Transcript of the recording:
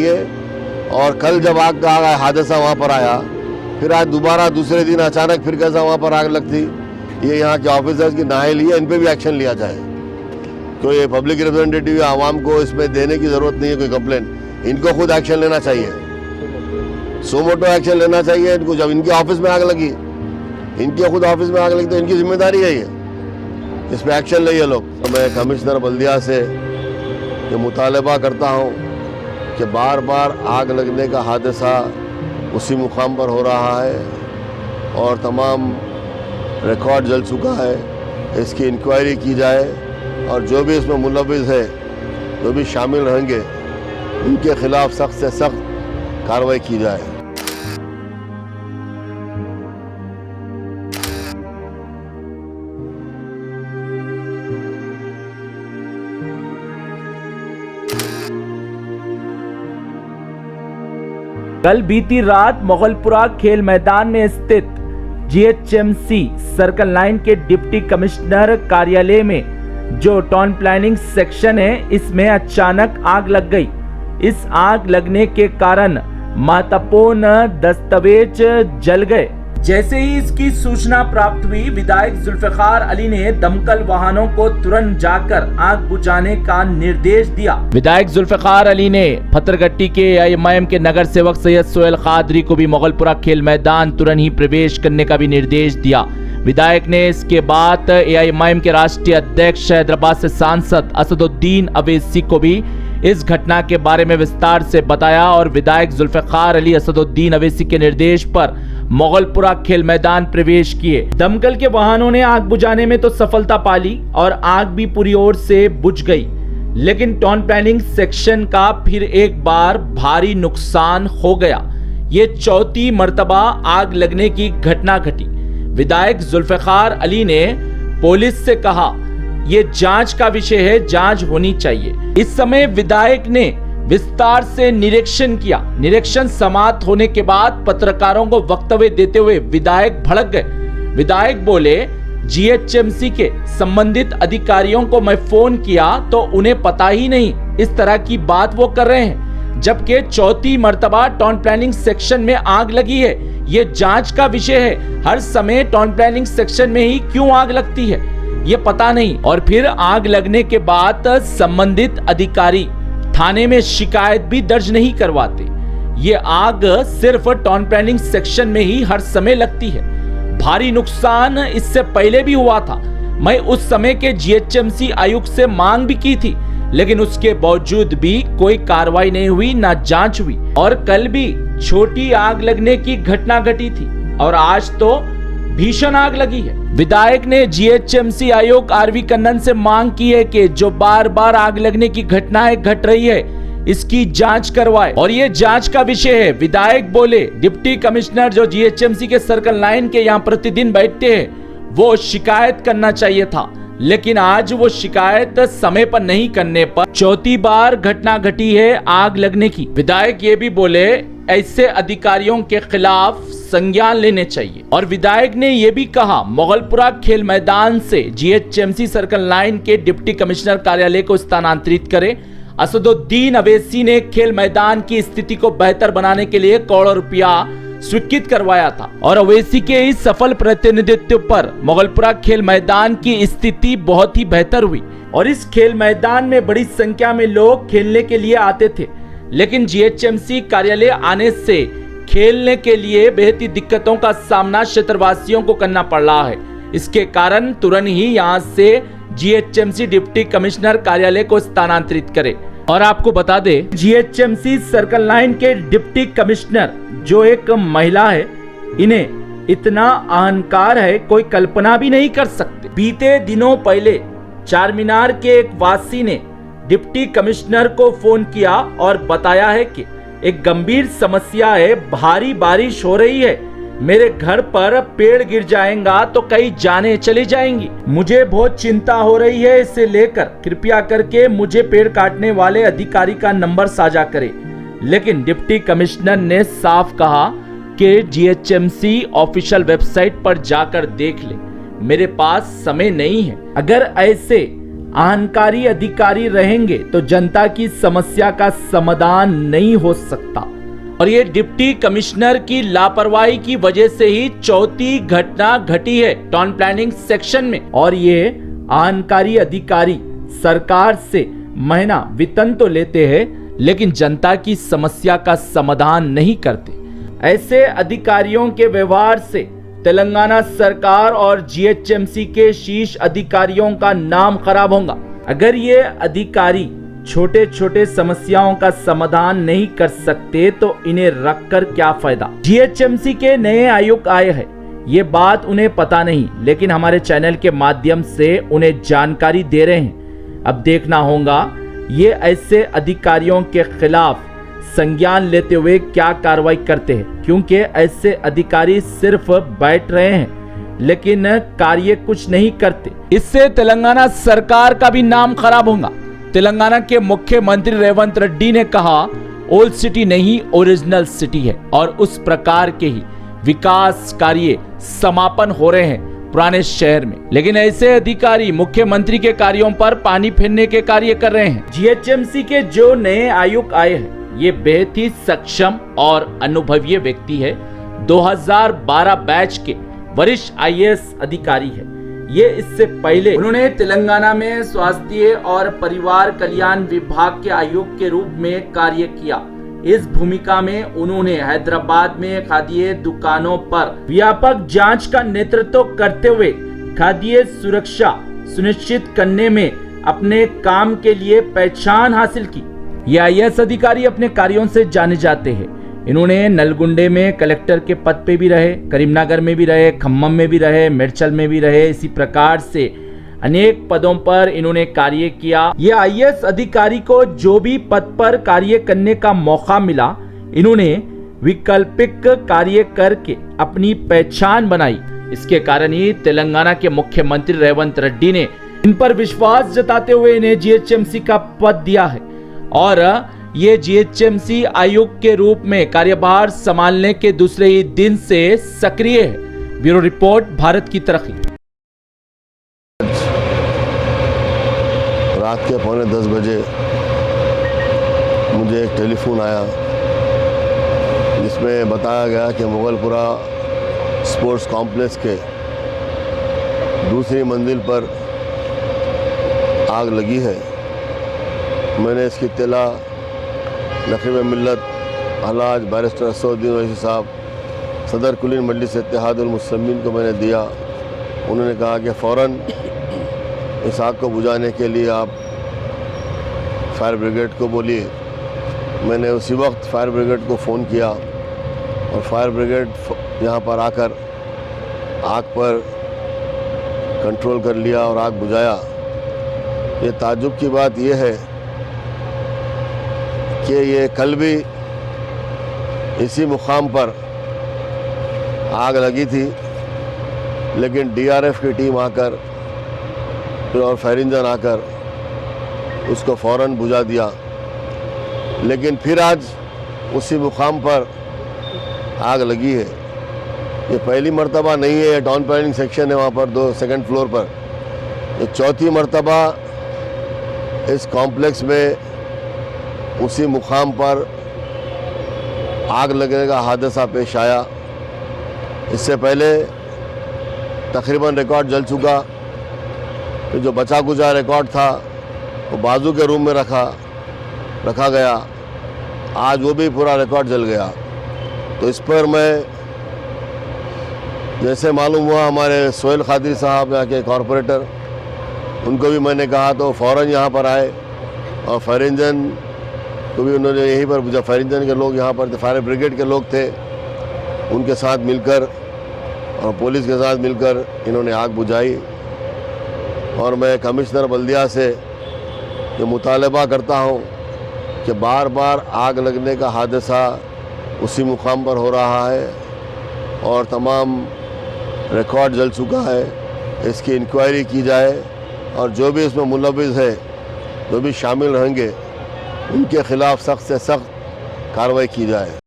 और कल जब आग का हादसा वहाँ पर आया, फिर आज दोबारा दूसरे दिन अचानक फिर कैसा वहाँ पर आग लगती, ये यहाँ के ऑफिसर्स की नाअहली है, इन पे भी एक्शन लिया जाए। तो ये पब्लिक रिप्रेजेंटेटिव आवाम को इसमें देने की ज़रूरत नहीं है कोई कंप्लेन, इनको खुद एक्शन लेना चाहिए, सोमोटो एक्शन लेना चाहिए इनको। जब इनके ऑफिस में आग लगी, इनके खुद ऑफिस में आग लगी तो इनकी जिम्मेदारी है ये, इस पर एक्शन ले ये लोग। तो मैं कमिश्नर बल्दिया से ये मुतालबा करता हूँ कि बार बार आग लगने का हादसा उसी मुकाम पर हो रहा है और तमाम रिकॉर्ड जल चुका है, इसकी इंक्वायरी की जाए और जो भी इसमें मुलविस है, जो भी शामिल रहेंगे, उनके खिलाफ सख्त से सख्त कार्रवाई की जाए। कल बीती रात मोगलपुरा खेल मैदान में स्थित जीएचएमसी सर्कल 9 के डिप्टी कमिश्नर कार्यालय में जो टाउन प्लानिंग सेक्शन है, इसमें अचानक आग लग गई। इस आग लगने के कारण महत्वपूर्ण दस्तावेज जल गए। जैसे ही इसकी सूचना प्राप्त हुई, विधायक जुल्फिकार अली ने दमकल वाहनों को तुरंत जाकर आग बुझाने का निर्देश दिया। विधायक जुल्फिकार अली ने फतरगट्टी के AIMIM के नगर सेवक सैयद सोहेल कादरी को भी मोगलपुरा खेल मैदान तुरंत ही प्रवेश करने का भी निर्देश दिया। विधायक ने इसके बाद AIMIM के राष्ट्रीय अध्यक्ष हैदराबाद से सांसद असदुद्दीन अवैसी को भी इस घटना के बारे में विस्तार से बताया और विधायक जुल्फिकार अली असदुद्दीन अवैसी के निर्देश पर मोगलपुरा खेल मैदान प्रवेश किए। दमकल के वाहनों ने आग बुझाने में तो सफलता पा ली और आग भी पूरी ओर से बुझ गई, लेकिन टाउन प्लानिंग सेक्शन का फिर एक बार भारी नुकसान हो गया। ये चौथी मर्तबा आग लगने की घटना घटी। विधायक जुल्फिकार अली ने पुलिस से कहा, ये जांच का विषय है, जांच होनी चाहिए। इस समय विधायक ने विस्तार से निरीक्षण किया। निरीक्षण समाप्त होने के बाद पत्रकारों को वक्तव्य देते हुए विधायक भड़क गए। विधायक बोले, जीएचएमसी के संबंधित अधिकारियों को मैं फोन किया तो उन्हें पता ही नहीं इस तरह की बात वो कर रहे हैं, जबकि चौथी मर्तबा टाउन प्लानिंग सेक्शन में आग लगी है। ये जांच का विषय है, हर समय टाउन प्लानिंग सेक्शन में ही क्यों आग लगती है ये पता नहीं। और फिर आग लगने के बाद संबंधित अधिकारी थाने में शिकायत भी दर्ज नहीं करवाते। ये आग सिर्फ टाउन प्लानिंग सेक्शन में ही हर समय लगती है। भारी नुकसान इससे पहले भी हुआ था। मैं उस समय के जीएचएमसी आयुक्त से मांग भी की थी, लेकिन उसके बावजूद भी कोई कार्रवाई नहीं हुई, ना जांच हुई। और कल भी छोटी आग लगने की घटना घटी थी और आज तो भीषण आग लगी है। विधायक ने जीएचएमसी आयुक्त आरवी कन्नन से मांग की है कि जो बार बार आग लगने की घटनाएं घट रही है, इसकी जांच करवाए और ये जांच का विषय है। विधायक बोले, डिप्टी कमिश्नर जो जीएचएमसी के सर्कल 9 के यहाँ प्रतिदिन बैठते हैं, वो शिकायत करना चाहिए था, लेकिन आज वो शिकायत समय पर नहीं करने पर चौथी बार घटना घटी है आग लगने की। विधायक ये भी बोले, ऐसे अधिकारियों के खिलाफ संज्ञान लेने चाहिए। और विधायक ने यह भी कहा, मोगलपुरा खेल मैदान से जीएचएमसी सर्कल 9 के डिप्टी कमिश्नर कार्यालय को स्थानांतरित करें। असदुद्दीन अवैसी ने खेल मैदान की स्थिति को बेहतर बनाने के लिए करोड़ों रुपया स्वीकृत करवाया था और अवैसी के इस सफल प्रतिनिधित्व पर मोगलपुरा खेल मैदान की स्थिति बहुत ही बेहतर हुई और इस खेल मैदान में बड़ी संख्या में लोग खेलने के लिए आते थे। लेकिन जीएचएमसी कार्यालय आने से खेलने के लिए बेहद ही दिक्कतों का सामना क्षेत्रवासियों को करना पड़ रहा है। इसके कारण तुरंत ही यहां से जीएचएमसी डिप्टी कमिश्नर कार्यालय को स्थानांतरित करे। और आपको बता दे, जीएचएमसी सर्कल 9 के डिप्टी कमिश्नर जो एक महिला है, इन्हें इतना अहंकार है कोई कल्पना भी नहीं कर सकते। बीते दिनों पहले चारमीनार के एक वासी ने डिप्टी कमिश्नर को फोन किया और बताया है कि एक गंभीर समस्या है, भारी बारिश हो रही है, मेरे घर पर पेड़ गिर जाएगा तो कई जाने चली जाएंगी, मुझे बहुत चिंता हो रही है, इसे लेकर कृपया करके मुझे पेड़ काटने वाले अधिकारी का नंबर साझा करें। लेकिन डिप्टी कमिश्नर ने साफ कहा कि जीएचएमसी ऑफिशियल वेबसाइट पर जाकर देख ले, मेरे पास समय नहीं है। अगर ऐसे अहंकारी अधिकारी रहेंगे तो जनता की समस्या का समाधान नहीं हो सकता। और ये डिप्टी कमिश्नर की लापरवाही की वजह से ही चौथी घटना घटी है टाउन प्लानिंग सेक्शन में। और ये अहंकारी अधिकारी सरकार से महीना वेतन तो लेते हैं लेकिन जनता की समस्या का समाधान नहीं करते। ऐसे अधिकारियों के व्यवहार से तेलंगाना सरकार और जीएचएमसी के शीर्ष अधिकारियों का नाम खराब होगा। अगर ये अधिकारी छोटे छोटे समस्याओं का समाधान नहीं कर सकते तो इन्हें रखकर क्या फायदा। जीएचएमसी के नए आयुक्त आए हैं, ये बात उन्हें पता नहीं, लेकिन हमारे चैनल के माध्यम से उन्हें जानकारी दे रहे हैं। अब देखना होगा ये ऐसे अधिकारियों के खिलाफ संज्ञान लेते हुए क्या कार्रवाई करते हैं, क्योंकि ऐसे अधिकारी सिर्फ बैठ रहे हैं लेकिन कार्य कुछ नहीं करते। इससे तेलंगाना सरकार का भी नाम खराब होगा। तेलंगाना के मुख्यमंत्री रेवंत रेड्डी ने कहा ओल्ड सिटी नहीं ओरिजिनल सिटी है और उस प्रकार के ही विकास कार्य समापन हो रहे हैं पुराने शहर में। लेकिन ऐसे अधिकारी मुख्यमंत्री के कार्यों पर पानी फेरने के कार्य कर रहे हैं। जीएचएमसी के जो नए आयुक्त आए हैं ये बेहद ही सक्षम और अनुभवी व्यक्ति है। 2012 बैच के वरिष्ठ आईएएस अधिकारी है। ये इससे पहले उन्होंने तेलंगाना में स्वास्थ्य और परिवार कल्याण विभाग के आयुक्त के रूप में कार्य किया। इस भूमिका में उन्होंने हैदराबाद में खाद्य दुकानों पर व्यापक जांच का नेतृत्व करते हुए खाद्य सुरक्षा सुनिश्चित करने में अपने काम के लिए पहचान हासिल की। ये आईएएस अधिकारी अपने कार्यों से जाने जाते हैं। इन्होंने नलगुंडे में कलेक्टर के पद पे भी रहे, करीमनगर में भी रहे, खम्मम में भी रहे, मेडचल में भी रहे। इसी प्रकार से अनेक पदों पर इन्होंने कार्य किया। ये आईएएस अधिकारी को जो भी पद पर कार्य करने का मौका मिला इन्होंने वैकल्पिक कार्य करके अपनी पहचान बनाई। इसके कारण ही तेलंगाना के मुख्यमंत्री रेवंत रेड्डी ने इन पर विश्वास जताते हुए इन्हें जीएचएमसी का पद दिया है और ये जीएचएमसी आयुक्त के रूप में कार्यभार संभालने के दूसरे ही दिन से सक्रिय है। ब्यूरो रिपोर्ट, भारत की तरक्की। रात के 9:45 बजे मुझे एक टेलीफोन आया जिसमें बताया गया कि मुगलपुरा स्पोर्ट्स कॉम्प्लेक्स के दूसरी मंजिल पर आग लगी है। मैंने इसकी इत्तला नक़ीब मिल्लत अल्हाज बैरिस्टर असदुद्दीन ओवैसी साहब सदर कुलीन मजलिस इत्तेहादुल मुस्लिमीन को मैंने दिया। उन्होंने कहा कि फ़ौरन इस आग को बुझाने के लिए आप फायर ब्रिगेड को बोलिए। मैंने उसी वक्त फायर ब्रिगेड को फ़ोन किया और फायर ब्रिगेड यहाँ पर आकर आग पर कंट्रोल कर लिया और आग बुझाया। ये ताज्जुब की बात यह है कि ये कल भी इसी मुकाम पर आग लगी थी, लेकिन डीआरएफ की टीम आकर और फायर इंजन आकर उसको फ़ौरन बुझा दिया। लेकिन फिर आज उसी मुकाम पर आग लगी है। ये पहली मर्तबा नहीं है, ये टाउन प्लानिंग सेक्शन है, वहाँ पर सेकंड फ्लोर पर ये चौथी मर्तबा इस कॉम्प्लेक्स में उसी मुकाम पर आग लगने का हादसा पेश आया। इससे पहले तकरीबन रिकॉर्ड जल चुका। तो जो बचा गुजा रिकॉर्ड था वो बाजू के रूम में रखा गया। आज वो भी पूरा रिकॉर्ड जल गया। तो इस पर मैं जैसे मालूम हुआ हमारे सोहेल खादरी साहब यहाँ के कॉरपोरेटर, उनको भी मैंने कहा तो फ़ौरन यहाँ पर आए और फायर इंजन को भी उन्होंने यहीं पर बुझा। फायर इंजन के लोग यहाँ पर थे, फायर ब्रिगेड के लोग थे, उनके साथ मिलकर और पुलिस के साथ मिलकर इन्होंने आग बुझाई। और मैं कमिश्नर बल्दिया से ये मुतालबा करता हूँ कि बार बार आग लगने का हादसा उसी मुकाम पर हो रहा है और तमाम रिकॉर्ड जल चुका है। इसकी इंक्वायरी की जाए और जो भी इसमें मुलविस है, जो भी शामिल रहेंगे, उनके खिलाफ सख्त से सख्त कार्रवाई की जाए।